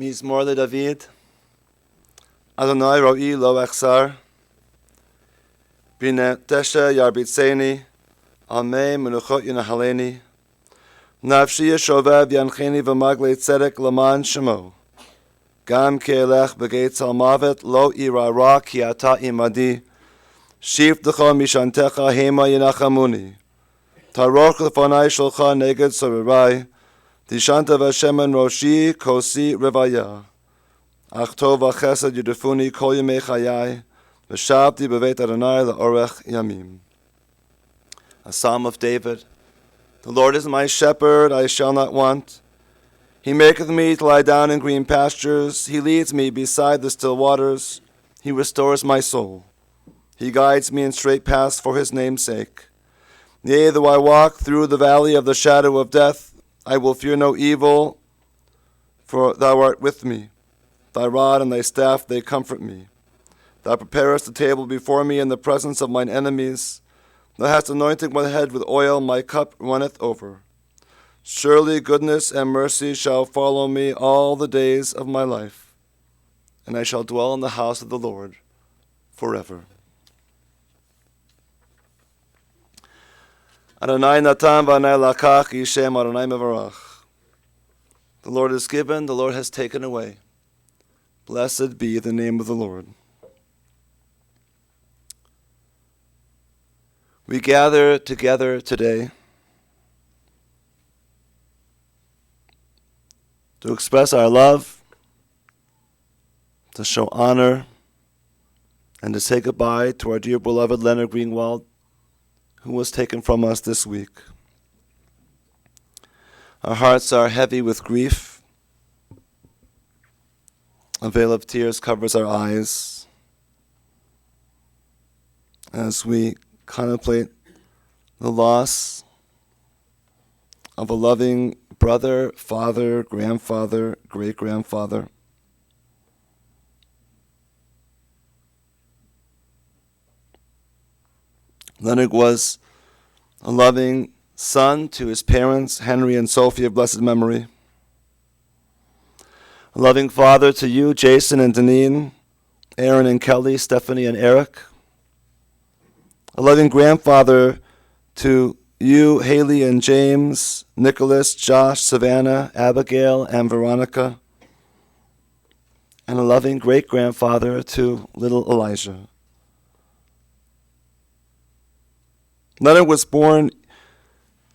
Mizmor LeDavid. Adonai ro'i lo echsar. B'nei tesha yarbitzeni. Amei menuchot yinahaleni. Nafshi yeshovev yancheni v'maglei tzedek laman shemo. Gam ke'elech b'geitz al-mavet lo ira ra ki ata imadi. Shiftecha mishantecha hema yinachamuni. Taroch lefanai sholcha neged sorirai. Dishanta v'shemen roshi kosi revaya. Achto v'chesed yudefuni kol yemei chayai. V'shabti b'veit Adonai la'orech yamim. A Psalm of David. The Lord is my shepherd, I shall not want. He maketh me to lie down in green pastures. He leads me beside the still waters. He restores my soul. He guides me in straight paths for his name's sake. Yea, though I walk through the valley of the shadow of death, I will fear no evil, for thou art with me. Thy rod and thy staff, they comfort me. Thou preparest a table before me in the presence of mine enemies. Thou hast anointed my head with oil, my cup runneth over. Surely goodness and mercy shall follow me all the days of my life, and I shall dwell in the house of the Lord forever. Adonai natan v'Adonai lakach, Yishem Adonai mevarach. The Lord has given, the Lord has taken away. Blessed be the name of the Lord. We gather together today to express our love, to show honor, and to say goodbye to our dear beloved Leonard Greenwald, who was taken from us this week. Our hearts are heavy with grief. A veil of tears covers our eyes as we contemplate the loss of a loving brother, father, grandfather, great-grandfather. Leonard was a loving son to his parents, Henry and Sophie of blessed memory. A loving father to you, Jason and Deneen, Aaron and Kelly, Stephanie and Eric. A loving grandfather to you, Haley and James, Nicholas, Josh, Savannah, Abigail, and Veronica. And a loving great-grandfather to little Elijah. Leonard was born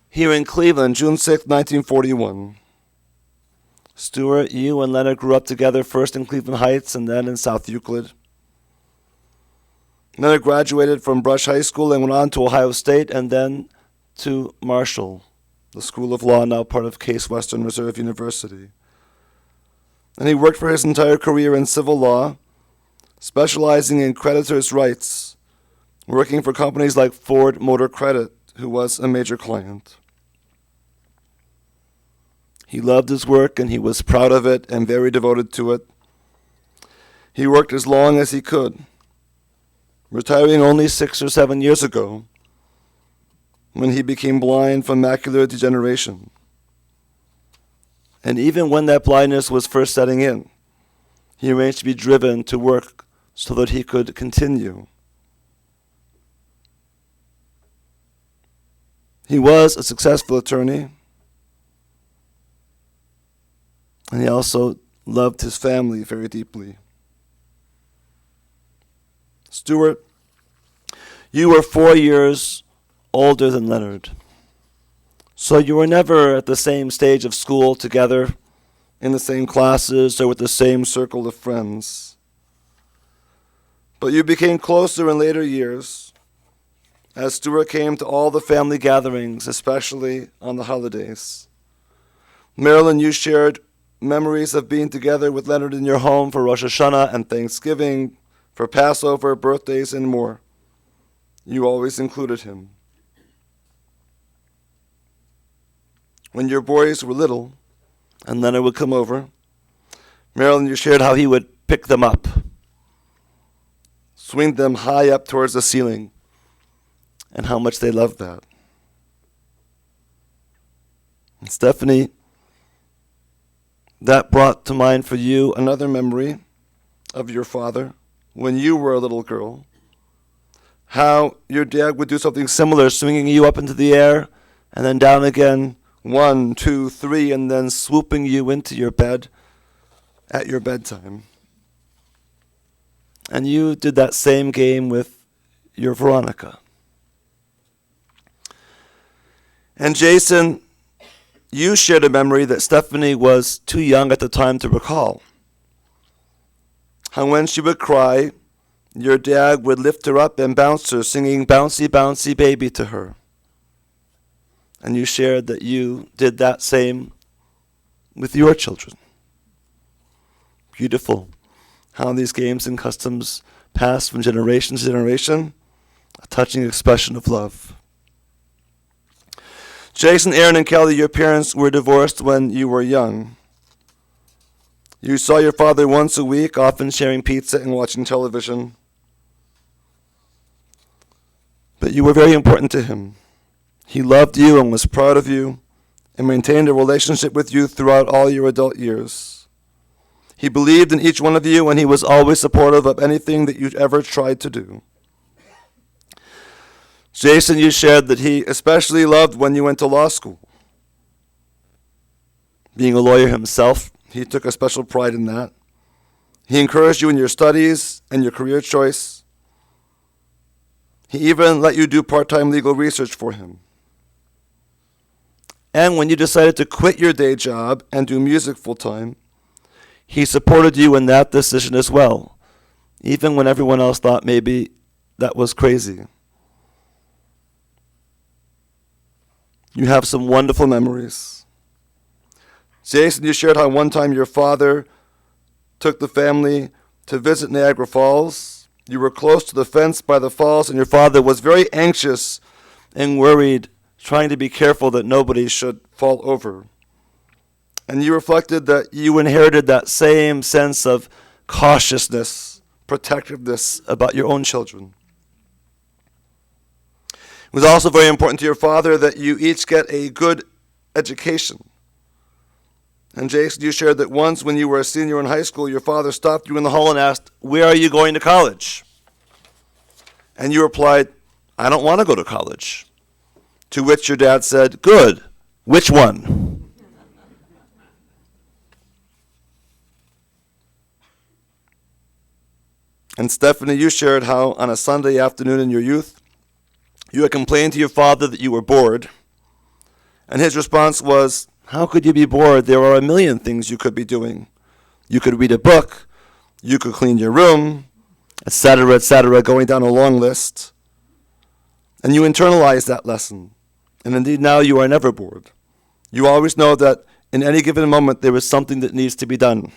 here in Cleveland, June 6, 1941. Stuart, you and Leonard grew up together first in Cleveland Heights and then in South Euclid. Leonard graduated from Brush High School and went on to Ohio State and then to Marshall, the School of Law, now part of Case Western Reserve University. And he worked for his entire career in civil law, specializing in creditors' rights, working for companies like Ford Motor Credit, who was a major client. He loved his work and he was proud of it and very devoted to it. He worked as long as he could, retiring only 6 or 7 years ago when he became blind from macular degeneration. And even when that blindness was first setting in, he arranged to be driven to work so that he could continue. He was a successful attorney, and he also loved his family very deeply. Stuart, you were 4 years older than Leonard, so you were never at the same stage of school together, in the same classes, or with the same circle of friends. But you became closer in later years, as Stuart came to all the family gatherings, especially on the holidays. Marilyn, you shared memories of being together with Leonard in your home for Rosh Hashanah and Thanksgiving, for Passover, birthdays, and more. You always included him. When your boys were little, and Leonard would come over, Marilyn, you shared how he would pick them up, swing them high up towards the ceiling, and how much they loved that. And Stephanie, that brought to mind for you another memory of your father when you were a little girl. How your dad would do something similar, swinging you up into the air and then down again, 1, 2, 3, and then swooping you into your bed at your bedtime. And you did that same game with your Veronica. And Jason, you shared a memory that Stephanie was too young at the time to recall. How when she would cry, your dad would lift her up and bounce her, singing Bouncy, Bouncy Baby to her. And you shared that you did that same with your children. Beautiful. How these games and customs pass from generation to generation, a touching expression of love. Jason, Aaron, and Kelly, your parents were divorced when you were young. You saw your father once a week, often sharing pizza and watching television. But you were very important to him. He loved you and was proud of you and maintained a relationship with you throughout all your adult years. He believed in each one of you, and he was always supportive of anything that you'd ever tried to do. Jason, you shared that he especially loved when you went to law school. Being a lawyer himself, he took a special pride in that. He encouraged you in your studies and your career choice. He even let you do part-time legal research for him. And when you decided to quit your day job and do music full-time, he supported you in that decision as well, even when everyone else thought maybe that was crazy. You have some wonderful memories. Jason, you shared how one time your father took the family to visit Niagara Falls. You were close to the fence by the falls, and your father was very anxious and worried, trying to be careful that nobody should fall over. And you reflected that you inherited that same sense of cautiousness, protectiveness about your own children. It was also very important to your father that you each get a good education. And Jason, you shared that once when you were a senior in high school, your father stopped you in the hall and asked, "Where are you going to college?" And you replied, "I don't want to go to college." To which your dad said, "Good. Which one?" And Stephanie, you shared how on a Sunday afternoon in your youth, you had complained to your father that you were bored. And his response was, "How could you be bored? There are a million things you could be doing. You could read a book, you could clean your room, etc., going down a long list." And you internalized that lesson. And indeed now you are never bored. You always know that in any given moment there is something that needs to be done.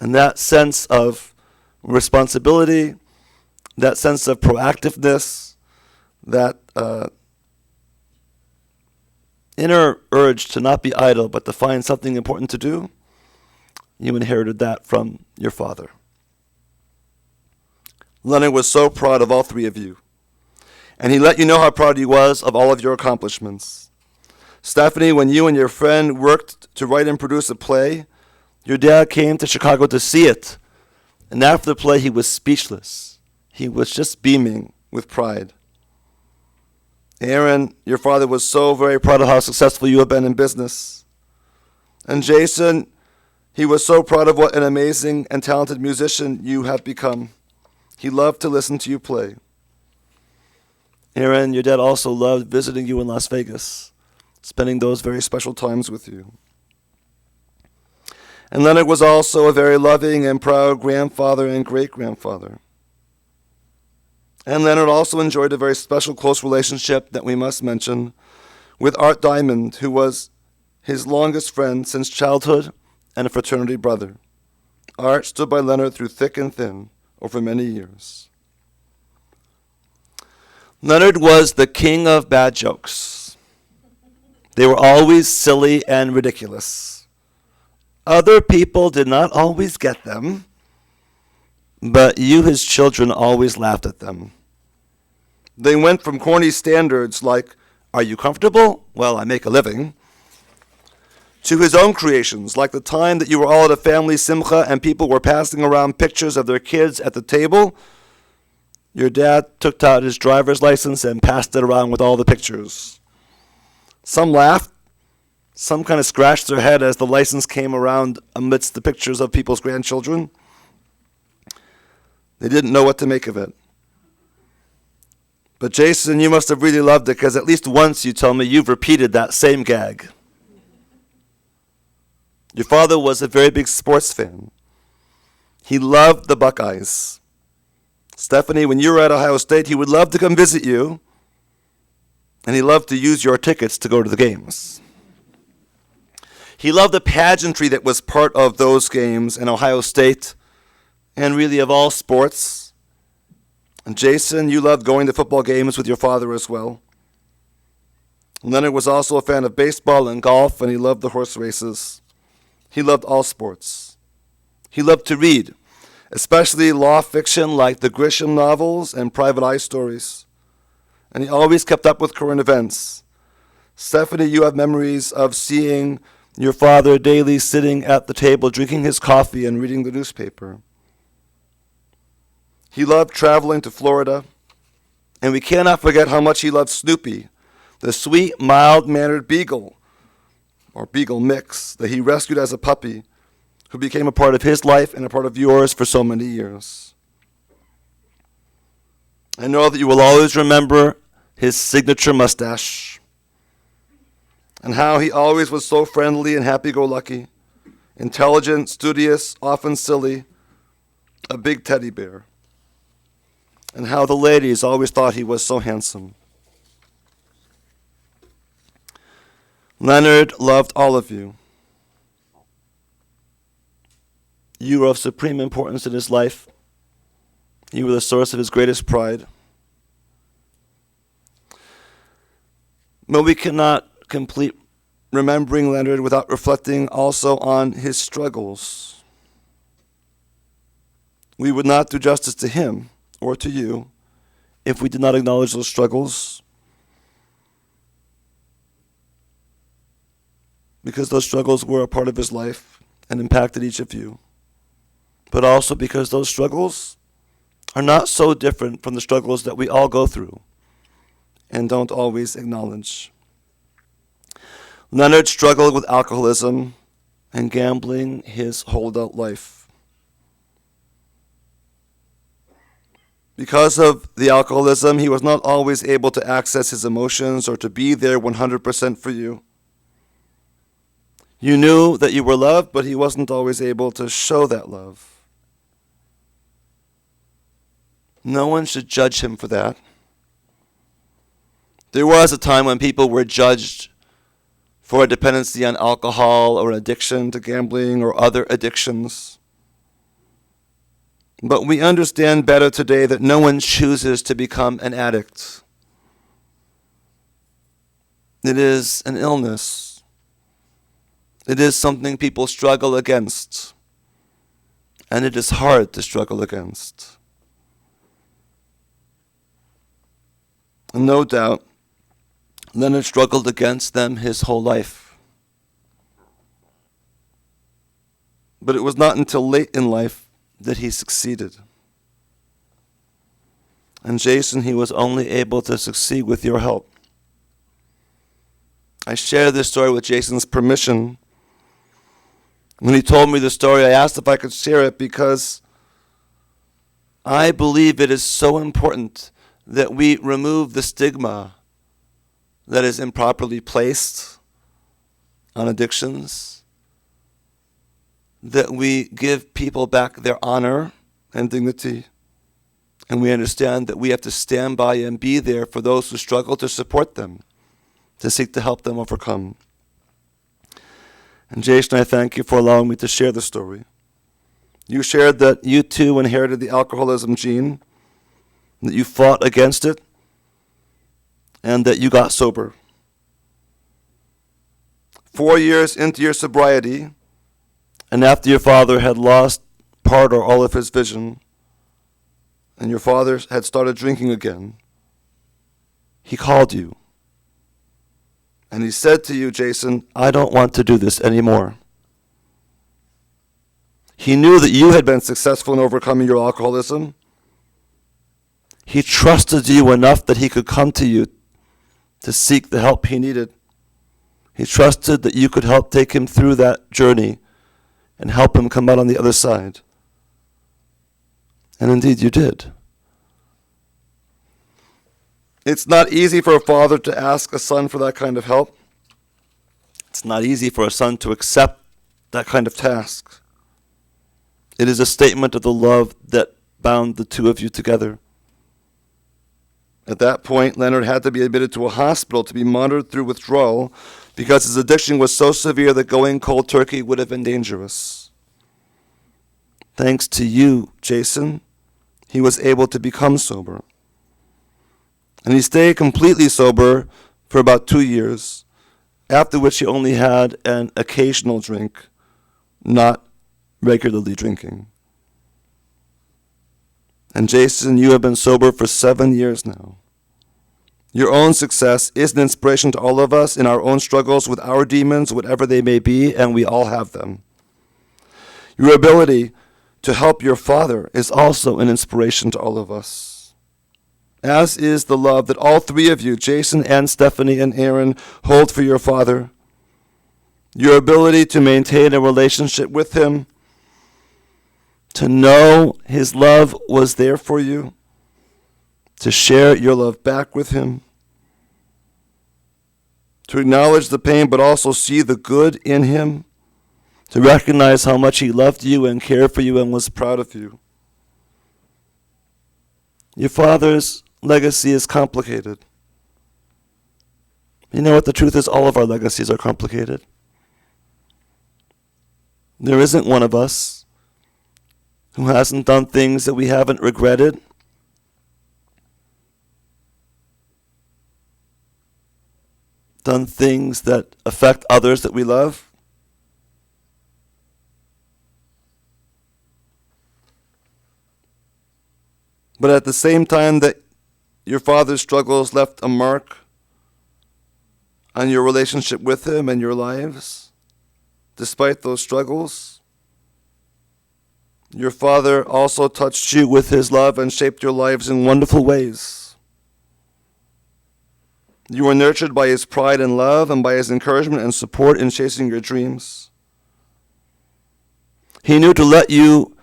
And that sense of responsibility, that sense of proactiveness, that inner urge to not be idle but to find something important to do, you inherited that from your father. Leonard was so proud of all three of you, and he let you know how proud he was of all of your accomplishments. Stephanie, when you and your friend worked to write and produce a play, your dad came to Chicago to see it, and after the play he was speechless. He was just beaming with pride. Aaron, your father was so very proud of how successful you have been in business. And Jason, he was so proud of what an amazing and talented musician you have become. He loved to listen to you play. Aaron, your dad also loved visiting you in Las Vegas, spending those very special times with you. And Leonard was also a very loving and proud grandfather and great-grandfather. And Leonard also enjoyed a very special close relationship that we must mention with Art Diamond, who was his longest friend since childhood and a fraternity brother. Art stood by Leonard through thick and thin over many years. Leonard was the king of bad jokes. They were always silly and ridiculous. Other people did not always get them, but you, his children, always laughed at them. They went from corny standards like, "Are you comfortable? Well, I make a living," to his own creations, like the time that you were all at a family simcha and people were passing around pictures of their kids at the table. Your dad took out his driver's license and passed it around with all the pictures. Some laughed, some kind of scratched their head as the license came around amidst the pictures of people's grandchildren. They didn't know what to make of it. But Jason, you must have really loved it, because at least once you told me you've repeated that same gag. Your father was a very big sports fan. He loved the Buckeyes. Stephanie, when you were at Ohio State, he would love to come visit you, and he loved to use your tickets to go to the games. He loved the pageantry that was part of those games in Ohio State, and really of all sports. And Jason, you loved going to football games with your father as well. Leonard was also a fan of baseball and golf, and he loved the horse races. He loved all sports. He loved to read, especially law fiction like the Grisham novels and private eye stories. And he always kept up with current events. Stephanie, you have memories of seeing your father daily sitting at the table, drinking his coffee and reading the newspaper. He loved traveling to Florida, and we cannot forget how much he loved Snoopy, the sweet, mild-mannered beagle, or beagle mix, that he rescued as a puppy, who became a part of his life and a part of yours for so many years. I know that you will always remember his signature mustache, and how he always was so friendly and happy-go-lucky, intelligent, studious, often silly, a big teddy bear, and how the ladies always thought he was so handsome. Leonard loved all of you. You were of supreme importance in his life. You were the source of his greatest pride. But we cannot complete remembering Leonard without reflecting also on his struggles. We would not do justice to him or to you if we did not acknowledge those struggles, because those struggles were a part of his life and impacted each of you, but also because those struggles are not so different from the struggles that we all go through and don't always acknowledge. Leonard struggled with alcoholism and gambling his holdout life. Because of the alcoholism, he was not always able to access his emotions or to be there 100% for you. You knew that you were loved, but he wasn't always able to show that love. No one should judge him for that. There was a time when people were judged for a dependency on alcohol or addiction to gambling or other addictions. But we understand better today that no one chooses to become an addict. It is an illness. It is something people struggle against, and it is hard to struggle against. And no doubt, Leonard struggled against them his whole life. But it was not until late in life that he succeeded. And Jason, he was only able to succeed with your help. I share this story with Jason's permission. When he told me the story, I asked if I could share it because I believe it is so important that we remove the stigma that is improperly placed on addictions, that we give people back their honor and dignity, and we understand that we have to stand by and be there for those who struggle, to support them, to seek to help them overcome. And Jason, I thank you for allowing me to share the story. You shared that you too inherited the alcoholism gene, that you fought against it, and that you got sober. 4 years into your sobriety, and after your father had lost part or all of his vision, and your father had started drinking again, he called you. And he said to you, Jason, I don't want to do this anymore. He knew that you had been successful in overcoming your alcoholism. He trusted you enough that he could come to you to seek the help he needed. He trusted that you could help take him through that journey and help him come out on the other side. And indeed you did. It's not easy for a father to ask a son for that kind of help. It's not easy for a son to accept that kind of task. It is a statement of the love that bound the two of you together. At that point, Leonard had to be admitted to a hospital to be monitored through withdrawal because his addiction was so severe that going cold turkey would have been dangerous. Thanks to you, Jason, he was able to become sober. And he stayed completely sober for about 2 years, after which he only had an occasional drink, not regularly drinking. And Jason, you have been sober for 7 years now. Your own success is an inspiration to all of us in our own struggles with our demons, whatever they may be, and we all have them. Your ability to help your father is also an inspiration to all of us, as is the love that all three of you, Jason and Stephanie and Aaron, hold for your father. Your ability to maintain a relationship with him, to know his love was there for you, to share your love back with him, to acknowledge the pain but also see the good in him, to recognize how much he loved you and cared for you and was proud of you. Your father's legacy is complicated. You know what the truth is? All of our legacies are complicated. There isn't one of us who hasn't done things that we haven't regretted. Done things that affect others that we love. But at the same time that your father's struggles left a mark on your relationship with him and your lives, despite those struggles, your father also touched you with his love and shaped your lives in wonderful ways. You were nurtured by his pride and love and by his encouragement and support in chasing your dreams. He knew to let you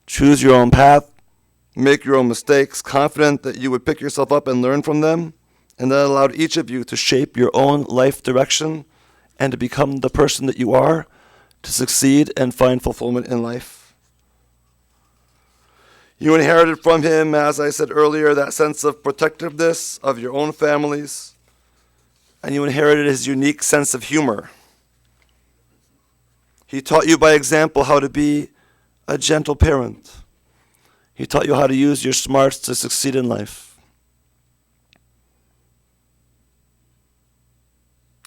choose your own path, make your own mistakes, confident that you would pick yourself up and learn from them, and that allowed each of you to shape your own life direction and to become the person that you are, to succeed and find fulfillment in life. You inherited from him, as I said earlier, that sense of protectiveness of your own families, and you inherited his unique sense of humor. He taught you by example how to be a gentle parent. He taught you how to use your smarts to succeed in life.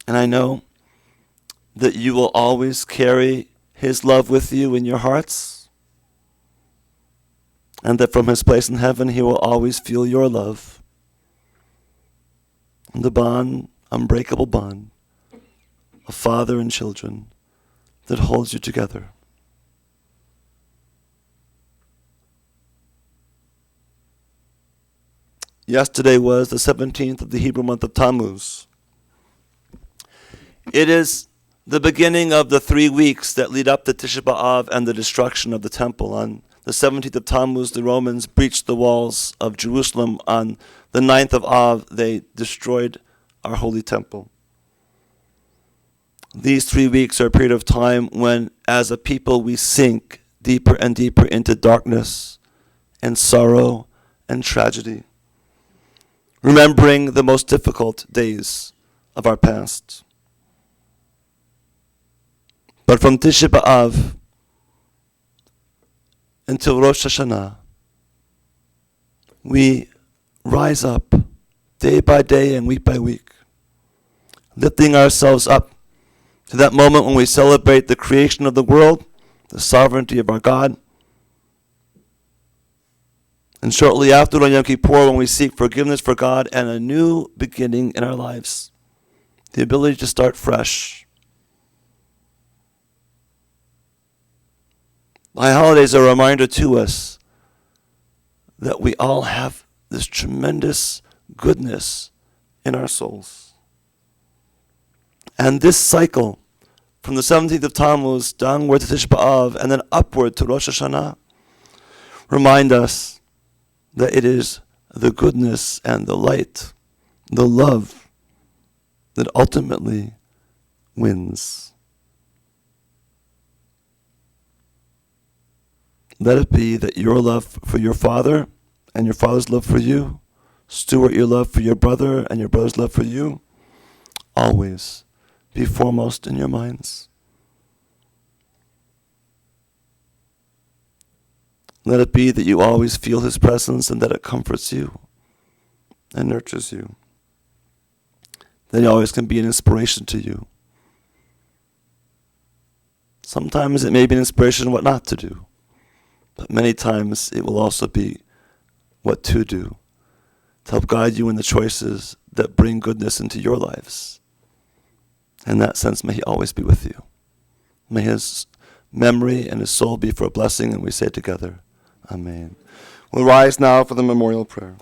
And I know that you will always carry his love with you in your hearts, and that from his place in heaven he will always feel your love. And the bond, unbreakable bond of father and children that holds you together. Yesterday was the 17th of the Hebrew month of Tammuz. It is the beginning of the 3 weeks that lead up to Tisha B'Av and the destruction of the temple. On the 17th of Tammuz, the Romans breached the walls of Jerusalem. On the 9th of Av, they destroyed our holy temple. These 3 weeks are a period of time when, as a people, we sink deeper and deeper into darkness and sorrow and tragedy, remembering the most difficult days of our past. But from Tisha B'Av until Rosh Hashanah, we rise up day by day and week by week, lifting ourselves up to that moment when we celebrate the creation of the world, the sovereignty of our God. And shortly after on Yom Kippur, when we seek forgiveness for God and a new beginning in our lives, the ability to start fresh. The high holidays are a reminder to us that we all have this tremendous goodness in our souls. And this cycle, from the 17th of Tammuz downward to Tisha B'Av and then upward to Rosh Hashanah, remind us that it is the goodness and the light, the love, that ultimately wins. Let it be that your love for your father and your father's love for you, steward your love for your brother and your brother's love for you, always be foremost in your minds. Let it be that you always feel his presence and that it comforts you and nurtures you. That he always can be an inspiration to you. Sometimes it may be an inspiration what not to do, but many times it will also be what to do to help guide you in the choices that bring goodness into your lives. In that sense, may he always be with you. May his memory and his soul be for a blessing, and we say together, Amen. We'll rise now for the memorial prayer.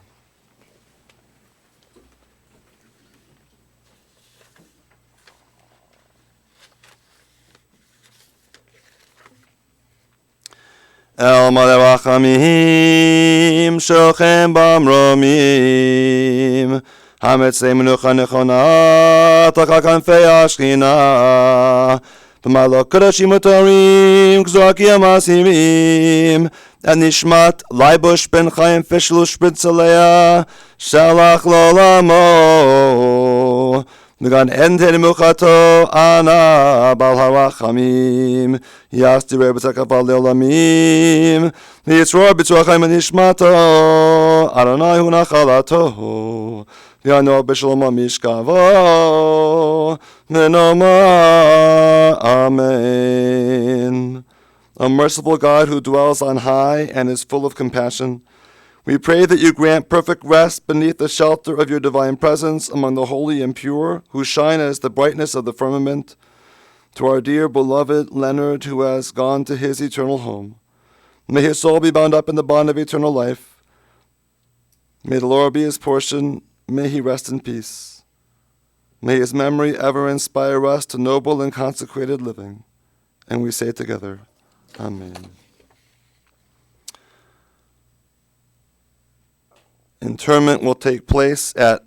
El Malei Rachamim Shochem Bamromim Hametzei Menucha Nechona Takal Kanfei Ashchina B'malok Kodashim Utorim Kzoakim Asimim Et Nishmat Leibush Ben Chaim Fishlu Spritzalea Shalach Lolamo Megan Enten Muchato Ana Bal Harachamim Yasti Rebetakaval Leolamim Yitzror B'tzuachim Nishmato Adonai Hu Nachalato Yano B'Shalom Mishkavo Nenoma Amen. A merciful God who dwells on high and is full of compassion, we pray that you grant perfect rest beneath the shelter of your divine presence among the holy and pure, who shine as the brightness of the firmament, to our dear beloved Leonard, who has gone to his eternal home. May his soul be bound up in the bond of eternal life. May the Lord be his portion. May he rest in peace. May his memory ever inspire us to noble and consecrated living. And we say together, Amen. Interment will take place at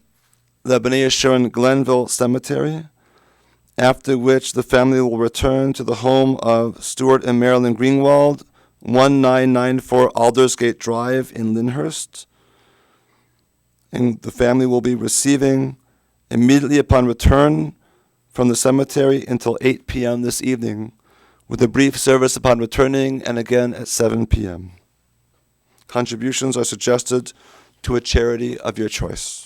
the B'nai Yeshurun Glenville Cemetery, after which the family will return to the home of Stuart and Marilyn Greenwald, 1994 Aldersgate Drive in Lyndhurst. And the family will be receiving immediately upon return from the cemetery until 8 p.m. this evening, with a brief service upon returning and again at 7 p.m. Contributions are suggested to a charity of your choice.